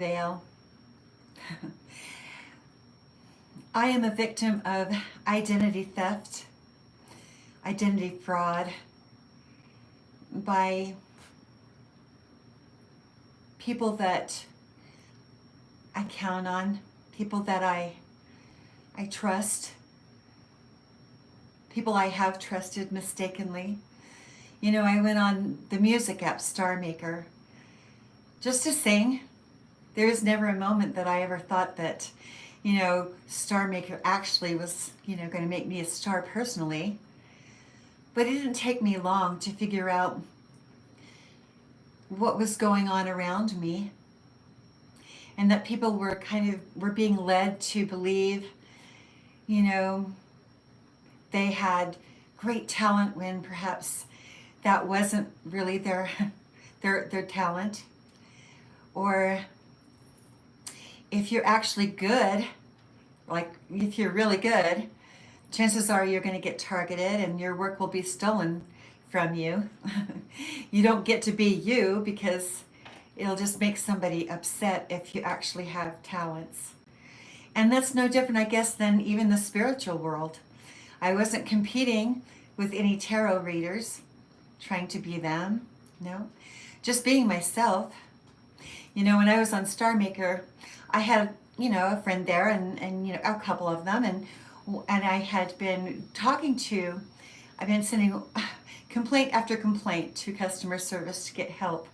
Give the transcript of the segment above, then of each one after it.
Vaile. I am a victim of identity theft, identity fraud by people that I count on, people that I trust, people I have trusted mistakenly. You know, I went on the music app Star Maker just to sing. There was never a moment that I ever thought that, Star Maker actually was, going to make me a star personally. But it didn't take me long to figure out what was going on around me, and that people were being led to believe, you know, they had great talent when perhaps that wasn't really their talent. Or if you're actually good, like if you're really good, chances are you're going to get targeted and your work will be stolen from you. You don't get to be you because it'll just make somebody upset if you actually have talents. And that's no different, I guess, than even the spiritual world. I wasn't competing with any tarot readers, trying to be them. No, just being myself. You know, when I was on Star Maker, I had, a friend there and a couple of them, and I had been I've been sending complaint after complaint to customer service to get help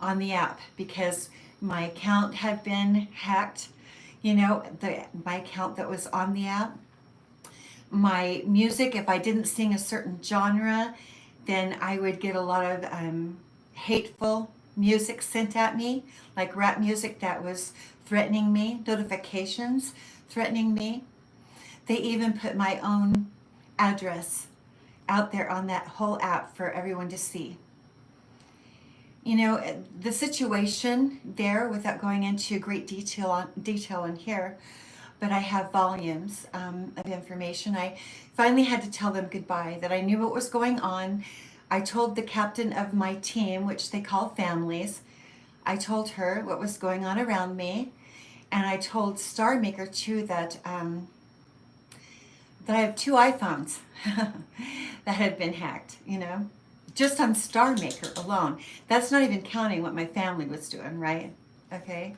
on the app because my account had been hacked. My account that was on the app. My music, if I didn't sing a certain genre, then I would get a lot of hateful music sent at me, like rap music that was threatening me, notifications threatening me. They even put my own address out there on that whole app for everyone to see. The situation there, without going into great detail in here, but I have volumes of information. I finally had to tell them goodbye, that I knew what was going on. I told the captain of my team, which they call families, I told her what was going on around me, and I told Star Maker too that I have 2 iPhones that had been hacked, just on Star Maker alone. That's not even counting what my family was doing, right? Okay.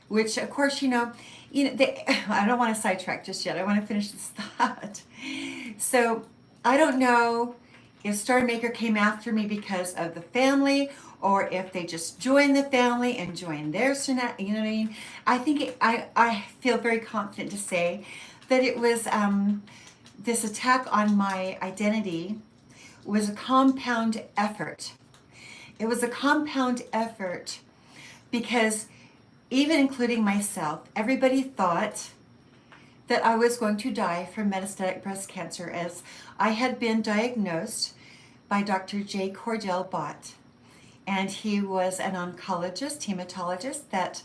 Which, of course, I don't want to sidetrack just yet. I want to finish this thought. So I don't know if Star Maker came after me because of the family, or if they just joined the family and joined theirs tonight. You know what I mean? I think I feel very confident to say that it was this attack on my identity was a compound effort. It was a compound effort because even including myself, everybody thought that I was going to die from metastatic breast cancer, as I had been diagnosed by Dr. J. Cordell Bott. And he was an oncologist, hematologist that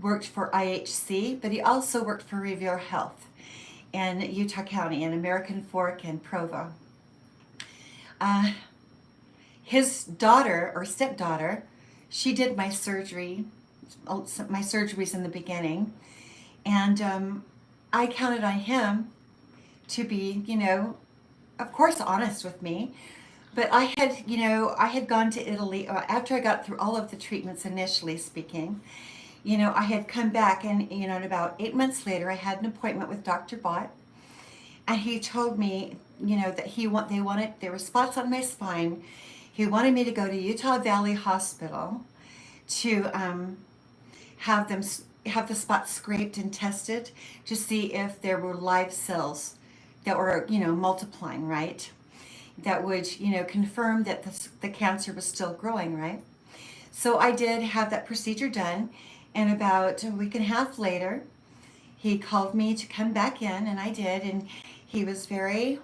worked for IHC, but he also worked for Revere Health in Utah County, in American Fork and Provo. His daughter or stepdaughter, she did my surgeries in the beginning, and I counted on him to be, of course, honest with me. But I had gone to Italy after I got through all of the treatments, initially speaking. I had come back, and and about 8 months later, I had an appointment with Dr. Bott, and he told me, that there were spots on my spine. He wanted me to go to Utah Valley Hospital to have the spots scraped and tested to see if there were live cells that were multiplying, right? That would confirm that the cancer was still growing, right? So I did have that procedure done, and about a week and a half later, he called me to come back in, and I did, and he was very,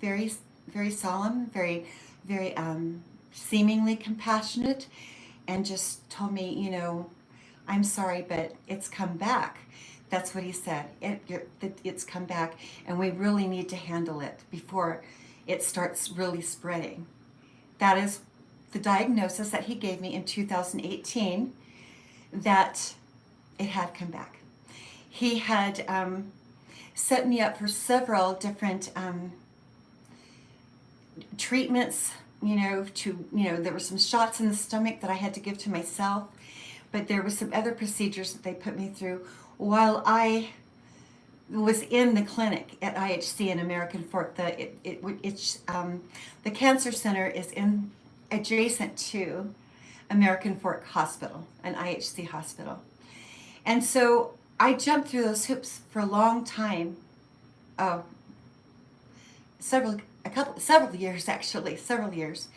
very, very solemn, very, very seemingly compassionate, and just told me, I'm sorry, but it's come back. That's what he said. It's come back, and we really need to handle it before it starts really spreading. That is the diagnosis that he gave me in 2018. that it had come back. He had set me up for several different treatments. There were some shots in the stomach that I had to give to myself, but there were some other procedures that they put me through while I was in the clinic at IHC in American Fork. The cancer center is in adjacent to American Fork Hospital, an IHC hospital. And so I jumped through those hoops for a long time. Oh, several years actually, several years.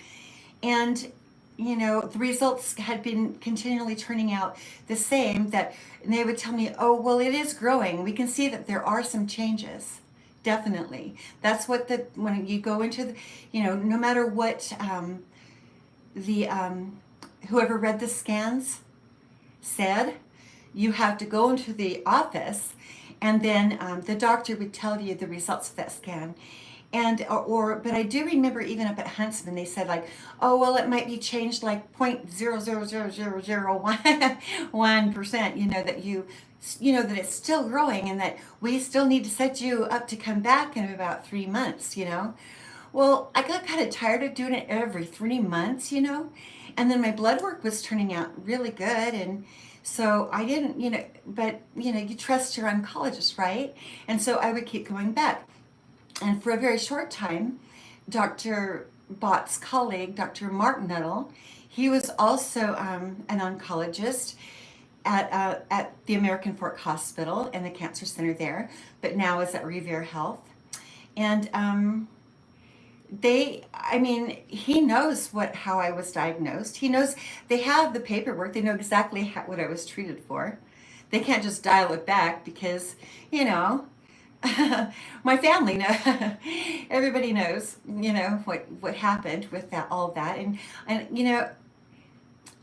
And the results had been continually turning out the same, that they would tell me, oh, well, it is growing. We can see that there are some changes. Definitely. That's what when you go into no matter what the whoever read the scans said, you have to go into the office, and then the doctor would tell you the results of that scan. But I do remember even up at Huntsman, they said like, oh, well, it might be changed like 0.00001%, that it's still growing, and that we still need to set you up to come back in about 3 months. Well, I got kind of tired of doing it every 3 months, and then my blood work was turning out really good. And so I didn't, but you trust your oncologist, right? And so I would keep going back. And for a very short time, Dr. Bott's colleague, Dr. Mark Nuttall, he was also an oncologist at the American Fork Hospital and the Cancer Center there, but now is at Revere Health. And he knows how I was diagnosed. He knows, they have the paperwork. They know exactly what I was treated for. They can't just dial it back because, my family everybody knows, what happened with all that.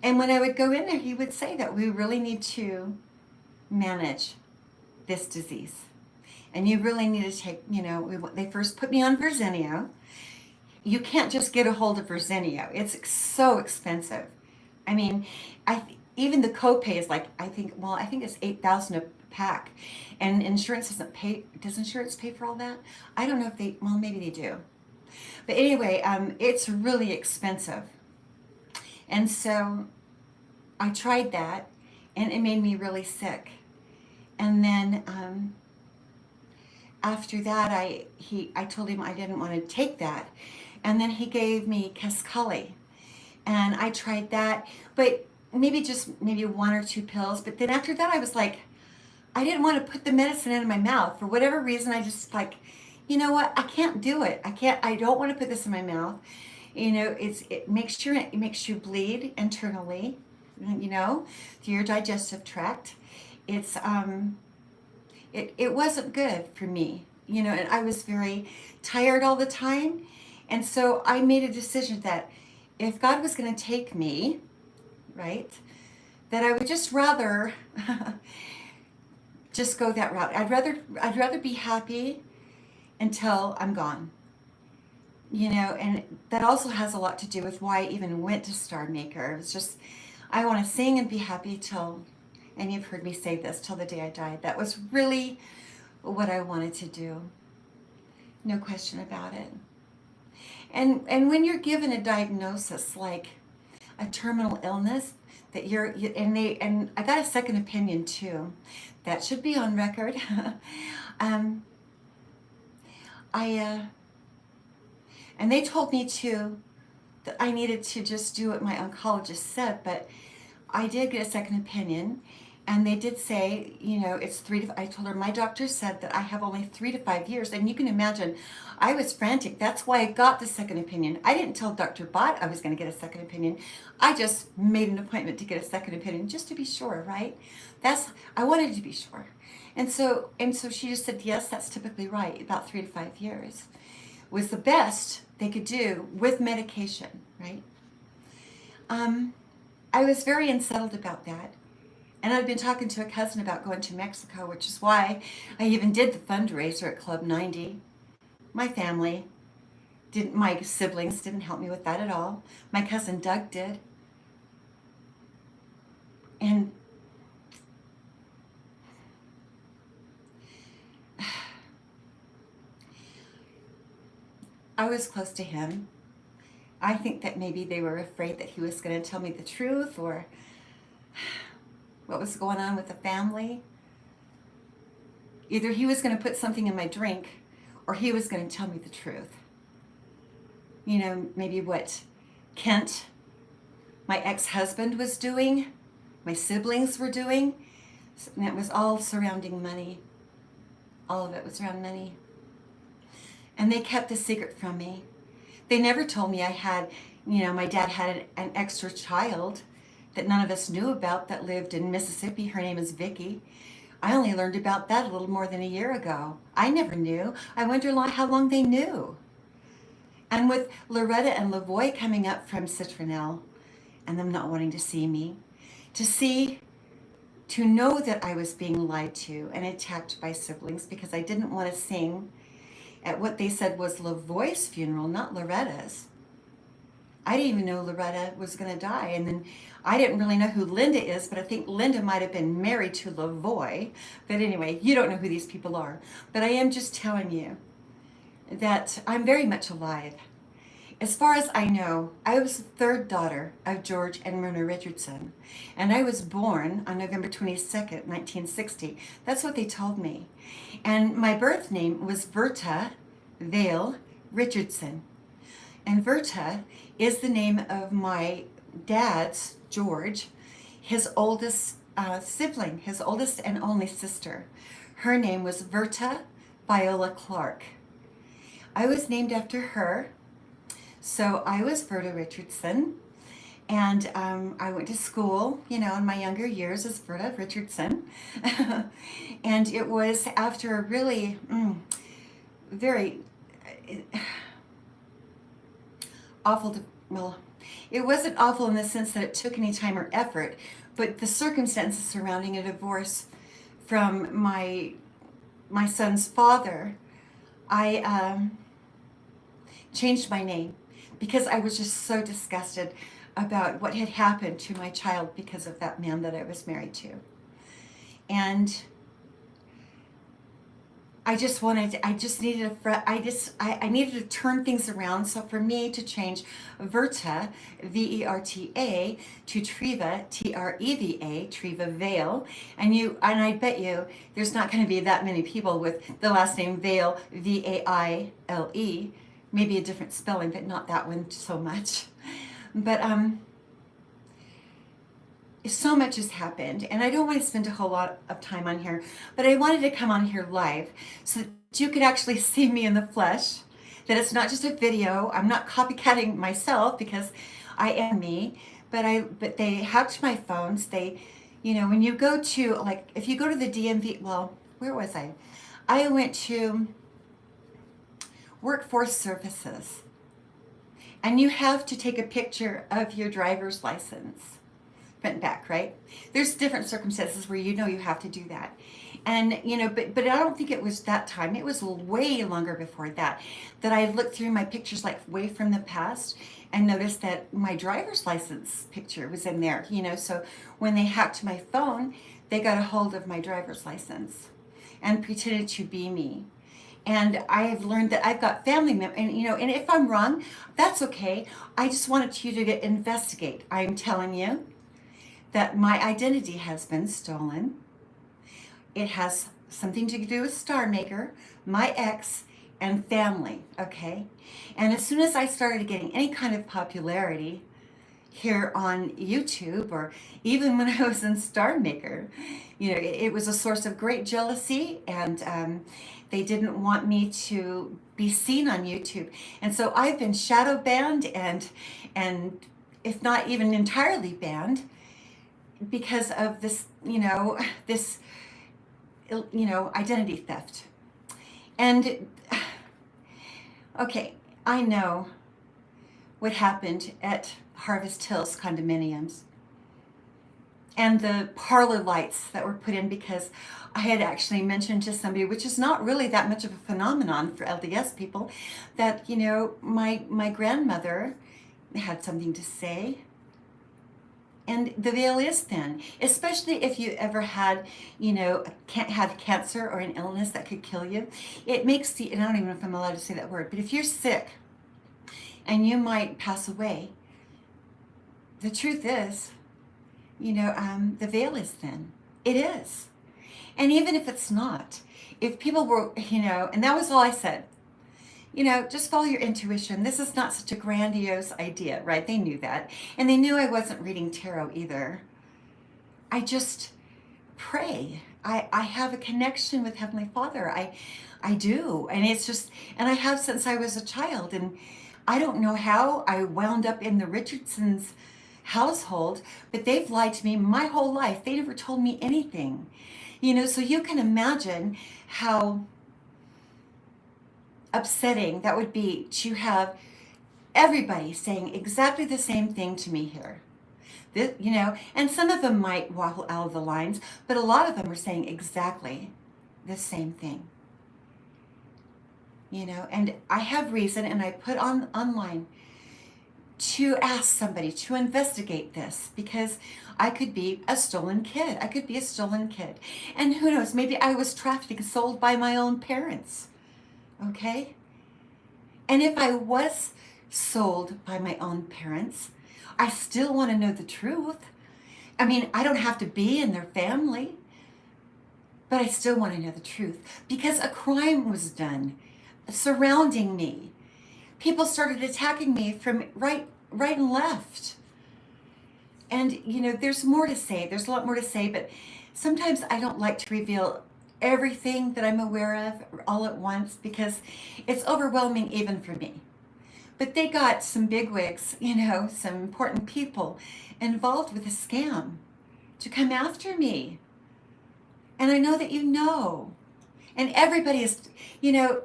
And when I would go in there, he would say that we really need to manage this disease. And you really need to take, they first put me on Verzenio. You can't just get a hold of Verzenio. It's so expensive. I mean, even the copay is like, I think it's $8,000 a pack, and insurance doesn't pay. Does insurance pay for all that? I don't know if maybe they do. But anyway, it's really expensive. And so I tried that, and it made me really sick. And then after that, I told him I didn't want to take that. And then he gave me Kisqali, and I tried that, but maybe 1 or 2 pills. But then after that, I was like, I didn't want to put the medicine in my mouth. For whatever reason, I just like, you know what? I can't do it. I don't want to put this in my mouth. It makes you bleed internally, through your digestive tract. It wasn't good for me, and I was very tired all the time. And so I made a decision that if God was going to take me, right, that I would just rather just go that route. I'd rather be happy until I'm gone. And that also has a lot to do with why I even went to Star Maker. It was just, I want to sing and be happy till, and you've heard me say this, till the day I died. That was really what I wanted to do. No question about it. And when you're given a diagnosis like a terminal illness, that and I got a second opinion too. That should be on record. And they told me too that I needed to just do what my oncologist said, but I did get a second opinion, and they did say, it's I told her my doctor said that I have only 3 to 5 years, and you can imagine, I was frantic. That's why I got the second opinion. I didn't tell Dr. Bott I was going to get a second opinion. I just made an appointment to get a second opinion just to be sure, right? I wanted to be sure. And so she just said, yes, that's typically right. About 3 to 5 years was the best they could do with medication, right? I was very unsettled about that. And I'd been talking to a cousin about going to Mexico, which is why I even did the fundraiser at Club 90. My siblings didn't help me with that at all. My cousin Doug did. And I was close to him. I think that maybe they were afraid that he was going to tell me the truth or what was going on with the family. Either he was going to put something in my drink or he was going to tell me the truth. You know, maybe what Kent, my ex-husband, was doing, my siblings were doing. And it was all surrounding money. All of it was around money. And they kept the secret from me. They never told me I had, you know, my dad had an extra child that none of us knew about that lived in Mississippi. Her name is Vicky. I only learned about that a little more than a year ago. I never knew. I wonder how long they knew. And with Loretta and Lavoy coming up from Citronelle and them not wanting to see me, to know that I was being lied to and attacked by siblings because I didn't want to sing at what they said was Lavoy's funeral, not Loretta's. I didn't even know Loretta was going to die. And then I didn't really know who Linda is, but I think Linda might have been married to Lavoy. But anyway, you don't know who these people are. But I am just telling you that I'm very much alive. As far as I know, I was the third daughter of George and Myrna Richardson. And I was born on November 22nd, 1960. That's what they told me. And my birth name was Verta Vaile Richardson. And Verta is the name of my dad's, George, his oldest sibling, his oldest and only sister. Her name was Verta Viola Clark. I was named after her. So I was Verta Richardson, and I went to school, you know, in my younger years as Verta Richardson. And it was after a really very awful, well, it wasn't awful in the sense that it took any time or effort, but the circumstances surrounding a divorce from my son's father, I changed my name because I was just so disgusted about what had happened to my child because of that man that I was married to. And I needed to turn things around. So for me to change Verta, V-E-R-T-A, to Treva, T-R-E-V-A, Treva Vaile, and I bet you there's not going to be that many people with the last name Vaile, V-A-I-L-E, maybe a different spelling, but not that one so much. But so much has happened, and I don't want to spend a whole lot of time on here, but I wanted to come on here live so that you could actually see me in the flesh, that it's not just a video. I'm not copycatting myself because I am me, but they hacked my phones. They, you know, when you go to, like, if you go to the DMV, well, where was I? I went to Workforce Services, and you have to take a picture of your driver's license. Front and back, right? There's different circumstances where you know you have to do that. And, you know, but I don't think it was that time. It was way longer before that I looked through my pictures, like way from the past, and noticed that my driver's license picture was in there, you know. So when they hacked my phone, they got a hold of my driver's license and pretended to be me. And I've learned that I've got family members, and, you know, and if I'm wrong, that's okay. I just wanted you to investigate. I'm telling you that my identity has been stolen. It has something to do with Star Maker, my ex, and family, okay? And as soon as I started getting any kind of popularity here on YouTube, or even when I was in Star Maker, you know, it was a source of great jealousy, and they didn't want me to be seen on YouTube. And so I've been shadow banned and if not even entirely banned, because of this, identity theft. And okay, I know what happened at Harvest Hills condominiums and the parlor lights that were put in because I had actually mentioned to somebody, which is not really that much of a phenomenon for LDS people, that, you know, my grandmother had something to say. And the veil is thin, especially if you ever had, had cancer or an illness that could kill you. It makes and I don't even know if I'm allowed to say that word, but if you're sick and you might pass away. The truth is, the veil is thin. It is. And even if it's not, if people were, and that was all I said, just follow your intuition. This is not such a grandiose idea, right? They knew that. And they knew I wasn't reading tarot either. I just pray. I have a connection with Heavenly Father. I do. And it's just, and I have since I was a child. And I don't know how I wound up in the Richardsons' household, but they've lied to me my whole life. They never told me anything. So you can imagine how upsetting that would be to have everybody saying exactly the same thing to me here. And some of them might waffle out of the lines, but a lot of them are saying exactly the same thing. And I have reason, and I put online to ask somebody to investigate this, because I could be a stolen kid. And who knows, maybe I was trafficked, sold by my own parents. Okay? And if I was sold by my own parents, I still want to know the truth. I mean, I don't have to be in their family, but I still want to know the truth, because a crime was done surrounding me. People started attacking me from right and left. And, there's more to say. There's a lot more to say, but sometimes I don't like to reveal everything that I'm aware of all at once, because it's overwhelming even for me. But they got some bigwigs, some important people involved with a scam to come after me. And I know that And everybody is,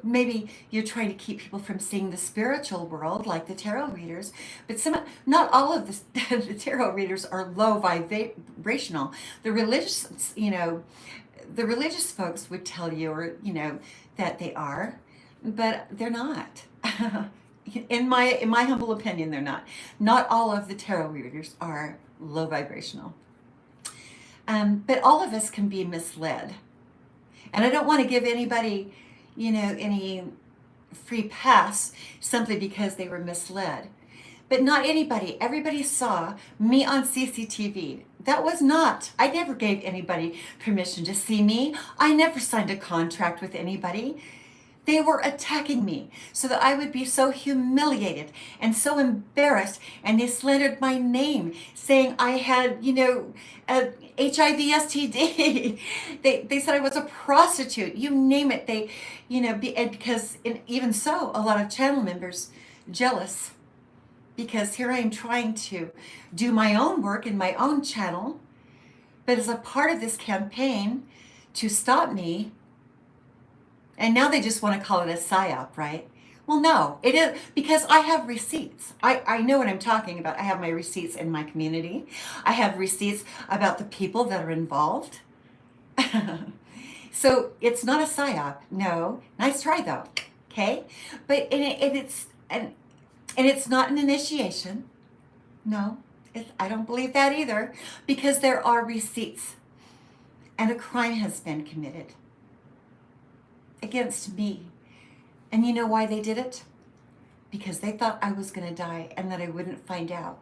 maybe you're trying to keep people from seeing the spiritual world, like the tarot readers, but not all of the tarot readers are low vibrational. The religious, the religious folks would tell you, or, that they are, but they're not. In my humble opinion, they're not. Not all of the tarot readers are low vibrational. But all of us can be misled. And I don't want to give anybody, any free pass simply because they were misled. But not anybody. Everybody saw me on CCTV. I never gave anybody permission to see me. I never signed a contract with anybody. They were attacking me so that I would be so humiliated and so embarrassed. And they slandered my name, saying I had, a HIV STD. They said I was a prostitute. You name it. They, because even so, a lot of channel members jealous, because here I am trying to do my own work in my own channel, but as a part of this campaign to stop me. And now they just want to call it a psyop, right? Well, no, it is, because I have receipts. I know what I'm talking about. I have my receipts in my community. I have receipts about the people that are involved. So it's not a psyop. No, nice try though. Okay, but it's not an initiation. No, I don't believe that either, because there are receipts, and a crime has been committed against me. And you know why they did it? Because they thought I was going to die and that I wouldn't find out.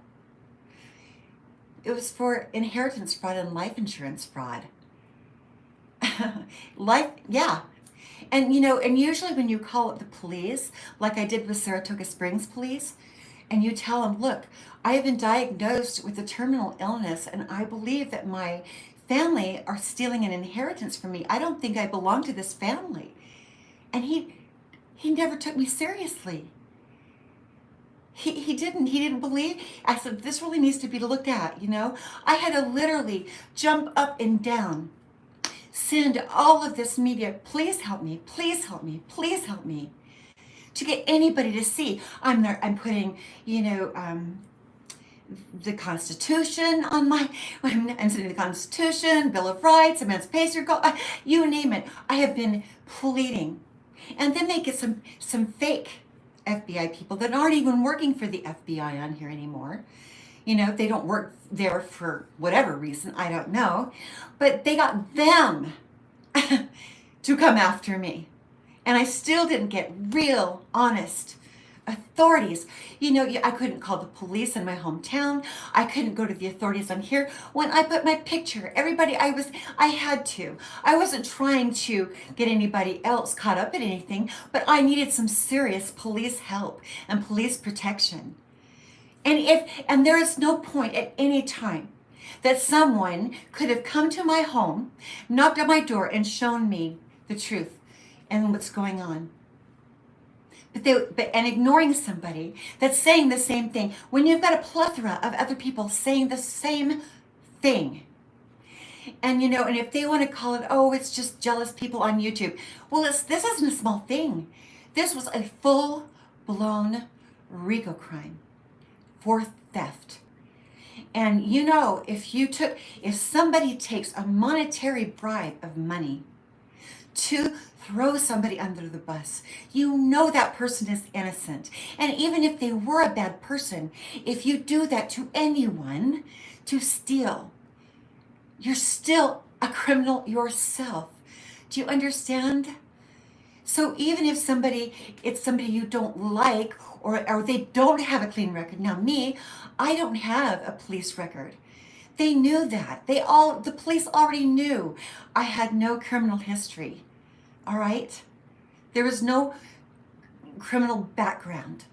It was for inheritance fraud and life insurance fraud. Yeah. And and usually when you call up the police, like I did with Saratoga Springs police, and you tell them, look, I have been diagnosed with a terminal illness, and I believe that my family are stealing an inheritance from me. I don't think I belong to this family. And he never took me seriously. He didn't believe. I said, this really needs to be looked at, I had to literally jump up and down, send all of this media, please help me, please help me, please help me, to get anybody to see. I'm putting, the Constitution on I'm sending the Constitution, Bill of Rights, Emancipation, you name it. I have been pleading. And then they get some fake FBI people that aren't even working for the FBI on here anymore. They don't work there for whatever reason, I don't know. But they got them to come after me. And I still didn't get real, honest Authorities. You know, I couldn't call the police in my hometown. I couldn't go to the authorities on here. When I put my picture, everybody, I had to. I wasn't trying to get anybody else caught up in anything, but I needed some serious police help and police protection. And there is no point at any time that someone could have come to my home, knocked on my door, and shown me the truth and what's going on. And ignoring somebody that's saying the same thing when you've got a plethora of other people saying the same thing. And you know, and if they want to call it, oh, it's just jealous people on YouTube. Well, this isn't a small thing. This was a full-blown RICO crime for theft. And you know, if somebody takes a monetary bribe of money to throw somebody under the bus, you know that person is innocent. And even if they were a bad person, if you do that to anyone to steal, you're still a criminal yourself. Do you understand? So even if it's somebody you don't like, or they don't have a clean record. Now me, I don't have a police record. They knew that. The police already knew I had no criminal history. All right? There was no criminal background.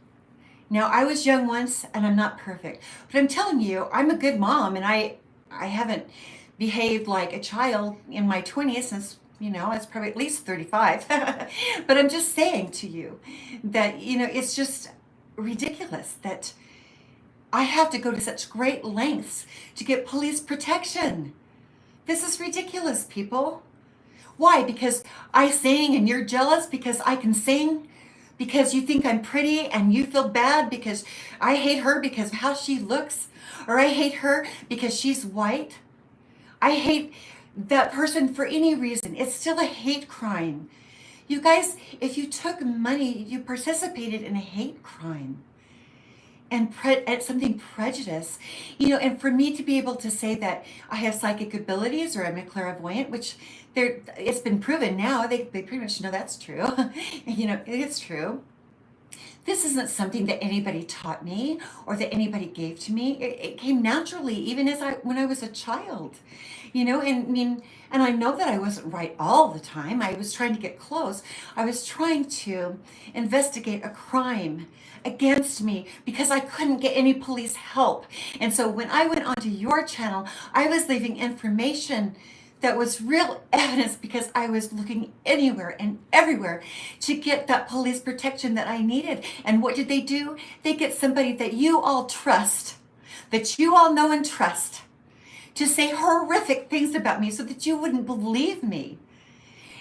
Now, I was young once, and I'm not perfect. But I'm telling you, I'm a good mom, and I haven't behaved like a child in my 20s since, you know, I was probably at least 35. But I'm just saying to you that, you know, it's just ridiculous that I have to go to such great lengths to get police protection. This is ridiculous, people. Why? Because I sing and you're jealous because I can sing? Because you think I'm pretty and you feel bad because I hate her because of how she looks? Or I hate her because she's white? I hate that person for any reason. It's still a hate crime. You guys, if you took money, you participated in a hate crime and something prejudice. You know, and for me to be able to say that I have psychic abilities or I'm a clairvoyant, which it's been proven now, they pretty much know that's true. You know, it's true. This isn't something that anybody taught me or that anybody gave to me. It came naturally, even when I was a child. You know, and I know that I wasn't right all the time. I was trying to get close. I was trying to investigate a crime against me because I couldn't get any police help. And so when I went onto your channel, I was leaving information that was real evidence because I was looking anywhere and everywhere to get that police protection that I needed. And what did they do? They get somebody that you all trust, that you all know and trust, to say horrific things about me so that you wouldn't believe me.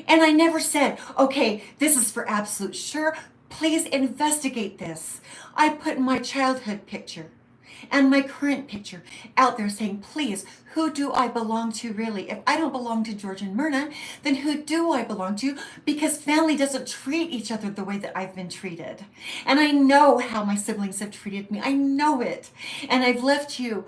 And I never said, okay, this is for absolute sure. Please investigate this. I put my childhood picture and my current picture out there saying, please, who do I belong to really? If I don't belong to George and Myrna, then who do I belong to? Because family doesn't treat each other the way that I've been treated. And I know how my siblings have treated me. I know it. And I've left you,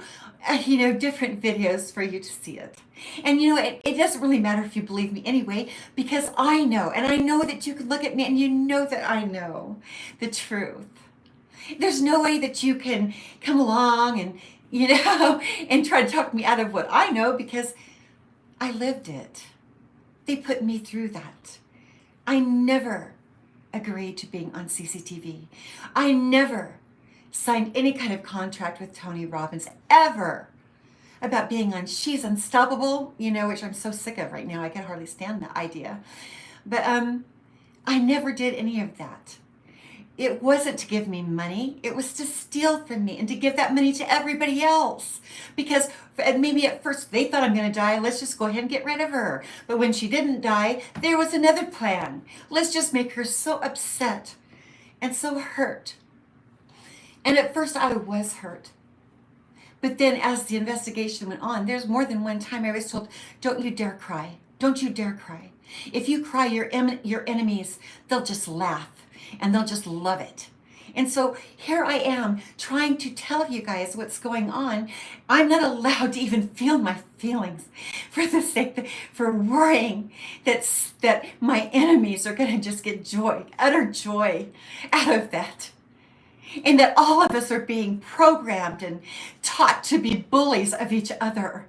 you know, different videos for you to see it. And you know, it doesn't really matter if you believe me anyway, because I know, and I know that you can look at me and you know that I know the truth. There's no way that you can come along and, you know, and try to talk me out of what I know because I lived it. They put me through that. I never agreed to being on CCTV. I never signed any kind of contract with Tony Robbins ever about being on She's Unstoppable, you know, which I'm so sick of right now. I can hardly stand the idea. But I never did any of that. It wasn't to give me money. It was to steal from me and to give that money to everybody else. Because maybe at first they thought I'm going to die. Let's just go ahead and get rid of her. But when she didn't die, there was another plan. Let's just make her so upset and so hurt. And at first I was hurt. But then as the investigation went on, there's more than one time I was told, don't you dare cry. Don't you dare cry. If you cry, your enemies, they'll just laugh. And they'll just love it. And so here I am trying to tell you guys what's going on. I'm not allowed to even feel my feelings for the sake for worrying that my enemies are going to just get joy, utter joy out of that. and that all of us are being programmed and taught to be bullies of each other.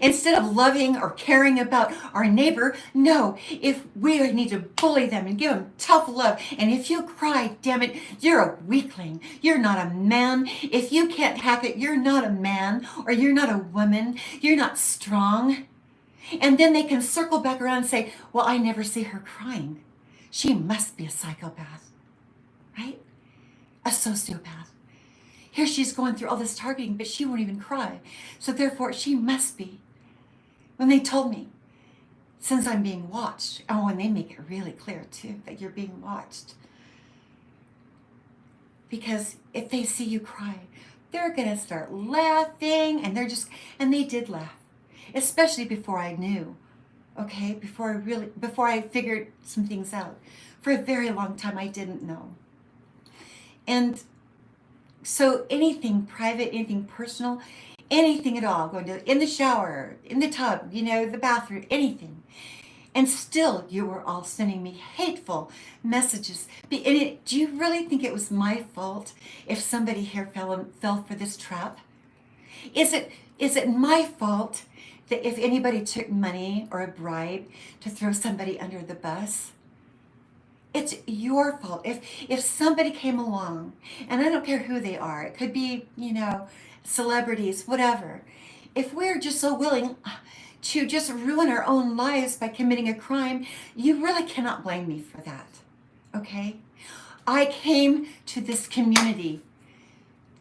Instead of loving or caring about our neighbor, no, if we need to bully them and give them tough love, and if you cry, damn it, you're a weakling. You're not a man. If you can't hack it, you're not a man, or you're not a woman. You're not strong. And then they can circle back around and say, well, I never see her crying. She must be a psychopath, right? A sociopath. Here she's going through all this targeting, but she won't even cry. So therefore, she must be. When they told me, since I'm being watched, oh, and they make it really clear too, that you're being watched. Because if they see you cry, they're going to start laughing, and they did laugh. Especially before I knew, okay? Before I figured some things out. For a very long time, I didn't know. And so anything private, anything personal, anything at all, in the shower, in the tub, the bathroom, anything. And still you were all sending me hateful messages. Do you really think it was my fault if somebody here fell for this trap? Is it my fault that if anybody took money or a bribe to throw somebody under the bus? It's your fault. If somebody came along, and I don't care who they are, it could be, celebrities, whatever. If we're just so willing to just ruin our own lives by committing a crime, you really cannot blame me for that, okay? I came to this community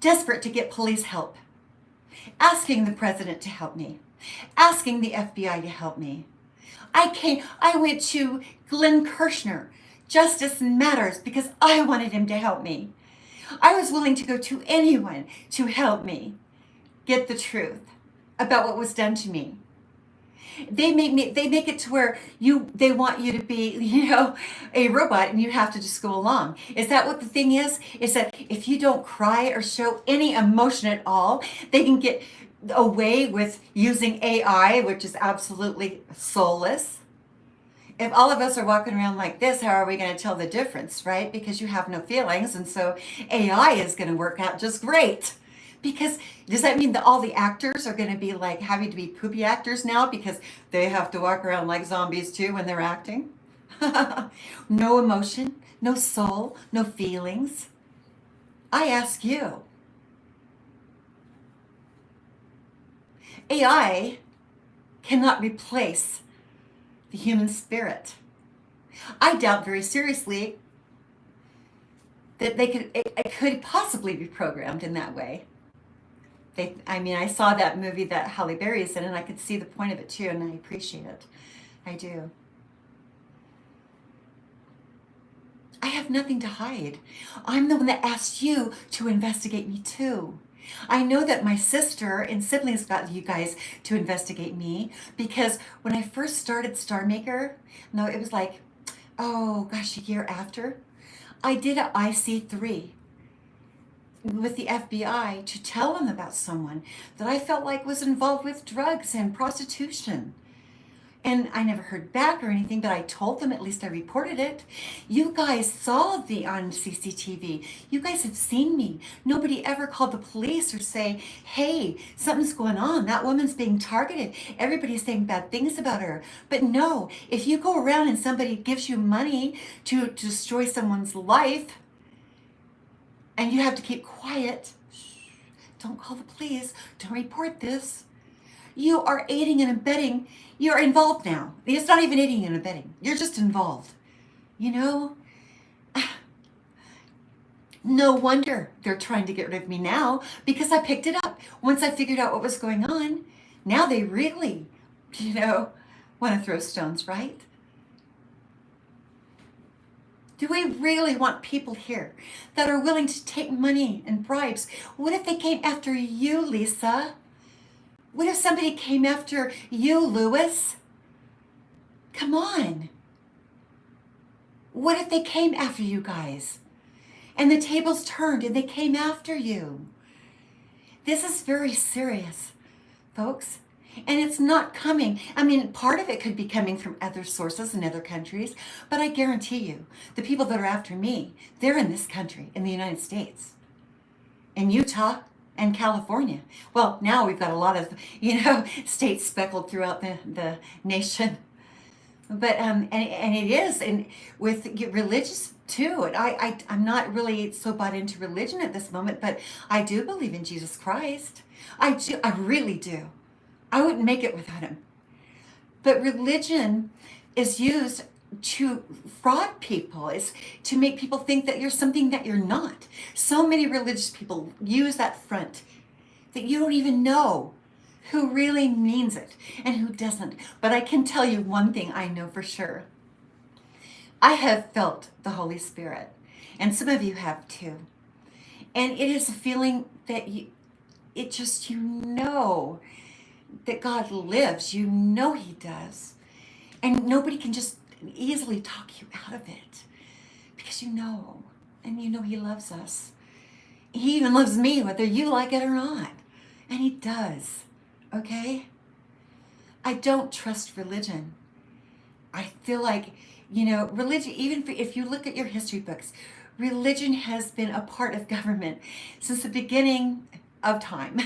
desperate to get police help, asking the president to help me, asking the FBI to help me. I went to Glenn Kirshner, Justice Matters, because I wanted him to help me. I was willing to go to anyone to help me get the truth about what was done to me. They make it to where they want you to be, a robot, and you have to just go along. Is that what the thing is? Is that if you don't cry or show any emotion at all, they can get away with using AI, which is absolutely soulless. If all of us are walking around like this, how are we going to tell the difference, right? Because you have no feelings, and so AI is going to work out just great. Because does that mean that all the actors are going to be like having to be poopy actors now because they have to walk around like zombies too when they're acting? No emotion, no soul, no feelings. I ask you. AI cannot replace the human spirit. I doubt very seriously that it could possibly be programmed in that way. I saw that movie that Halle Berry is in, and I could see the point of it too, and I appreciate it. I do. I have nothing to hide. I'm the one that asked you to investigate me too. I know that my sister and siblings got you guys to investigate me because when I first started Star Maker, no, it was like, oh gosh, a year after, I did an IC3 with the FBI to tell them about someone that I felt like was involved with drugs and prostitution. And I never heard back or anything, but I told them, at least I reported it. You guys saw on CCTV. You guys have seen me. Nobody ever called the police or say, hey, something's going on. That woman's being targeted. Everybody's saying bad things about her. But no, if you go around and somebody gives you money to destroy someone's life, and you have to keep quiet, don't call the police, don't report this, you are aiding and abetting. You're involved now. It's not even aiding and abetting. You're just involved. No wonder they're trying to get rid of me now because I picked it up. Once I figured out what was going on, now they really, want to throw stones, right? Do we really want people here that are willing to take money and bribes? What if they came after you, Lisa? What if somebody came after you, Lewis? Come on. What if they came after you guys? And the tables turned and they came after you? This is very serious, folks. And it's not coming. I mean, part of it could be coming from other sources in other countries, but I guarantee you, the people that are after me, they're in this country, in the United States, in Utah and California. Well, now we've got a lot of, states speckled throughout the nation. But and it is, and with religious too. And I'm not really so bought into religion at this moment, but I do believe in Jesus Christ. I do. I really do. I wouldn't make it without him. But religion is used to fraud people, is to make people think that you're something that you're not. So many religious people use that front that you don't even know who really means it and who doesn't. But I can tell you one thing I know for sure. I have felt the Holy Spirit, and some of you have too. And it is a feeling that you know that God lives. You know he does. And nobody can just easily talk you out of it because you know, and you know he loves us. He even loves me, whether you like it or not. And he does. Okay? I don't trust religion. I feel like, religion, even if you look at your history books, religion has been a part of government since the beginning of time.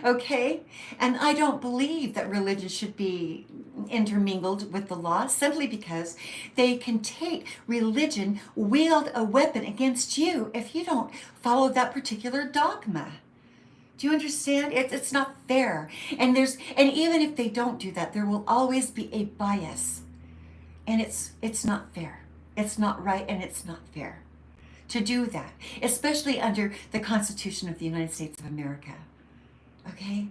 Okay? And I don't believe that religion should be intermingled with the law simply because they can take religion, wield a weapon against you if you don't follow that particular dogma. Do you understand? It's not fair. And even if they don't do that, there will always be a bias. And it's not fair. It's not right, and it's not fair to do that, especially under the Constitution of the United States of America. Okay?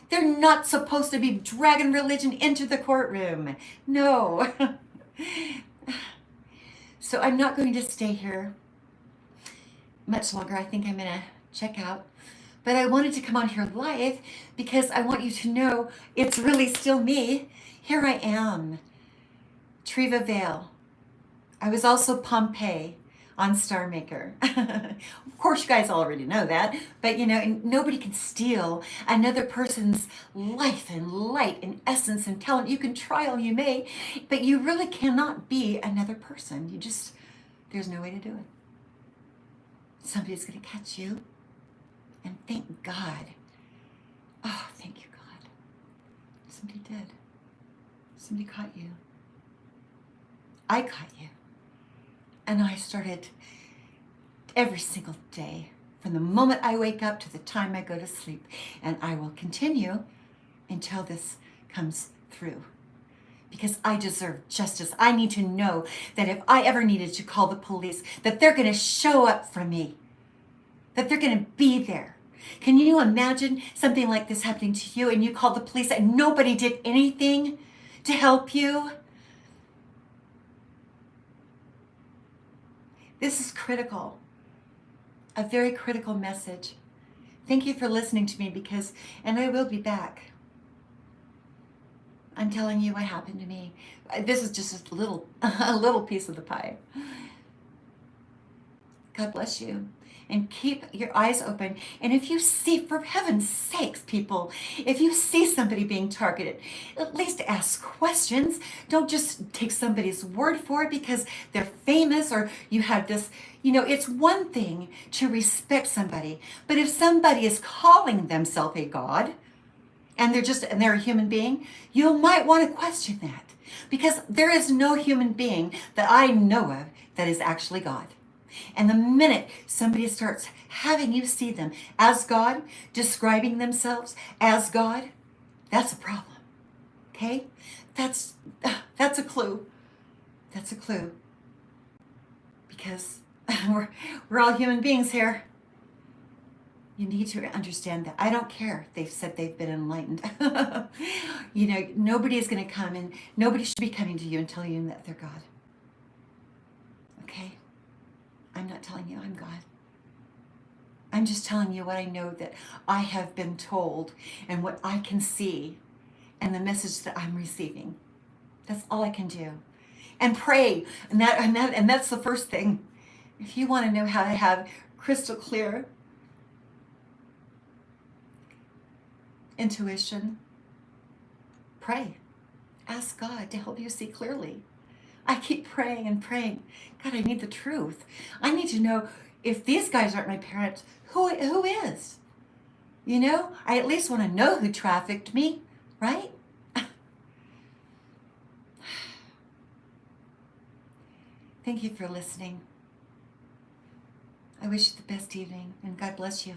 They're not supposed to be dragging religion into the courtroom. No. So I'm not going to stay here much longer. I think I'm going to check out. But I wanted to come on here live because I want you to know it's really still me. Here I am, Treva Vaile. I was also Pompeii on Star Maker. Of course, you guys already know that, but nobody can steal another person's life and light and essence and talent. You can try all you may, but you really cannot be another person. There's no way to do it. Somebody's going to catch you. And thank God. Oh, thank you, God. Somebody did. Somebody caught you. I caught you. And I started every single day, from the moment I wake up to the time I go to sleep. And I will continue until this comes through. Because I deserve justice. I need to know that if I ever needed to call the police, that they're going to show up for me. That they're going to be there. Can you imagine something like this happening to you and you called the police and nobody did anything to help you? This is critical. A very critical message. Thank you for listening to me and I will be back. I'm telling you what happened to me. This is just a little piece of the pie. God bless you. And keep your eyes open. And if you see, for heaven's sakes, people, if you see somebody being targeted, at least ask questions. Don't just take somebody's word for it because they're famous or you have this, it's one thing to respect somebody. But if somebody is calling themselves a god and they're a human being, you might want to question that. Because there is no human being that I know of that is actually God. And the minute somebody starts having you see them as God, describing themselves as God, that's a problem. Okay? That's a clue. That's a clue. Because we're all human beings here. You need to understand that. I don't care if they've said they've been enlightened. Nobody is going to come and nobody should be coming to you and telling you that they're God. Okay? I'm not telling you I'm God. I'm just telling you what I know that I have been told and what I can see and the message that I'm receiving. That's all I can do. And pray. And that's the first thing. If you want to know how to have crystal clear intuition, pray. Ask God to help you see clearly. I keep praying and praying. God, I need the truth. I need to know if these guys aren't my parents, who is? You know, I at least want to know who trafficked me, right? Thank you for listening. I wish you the best evening, and God bless you.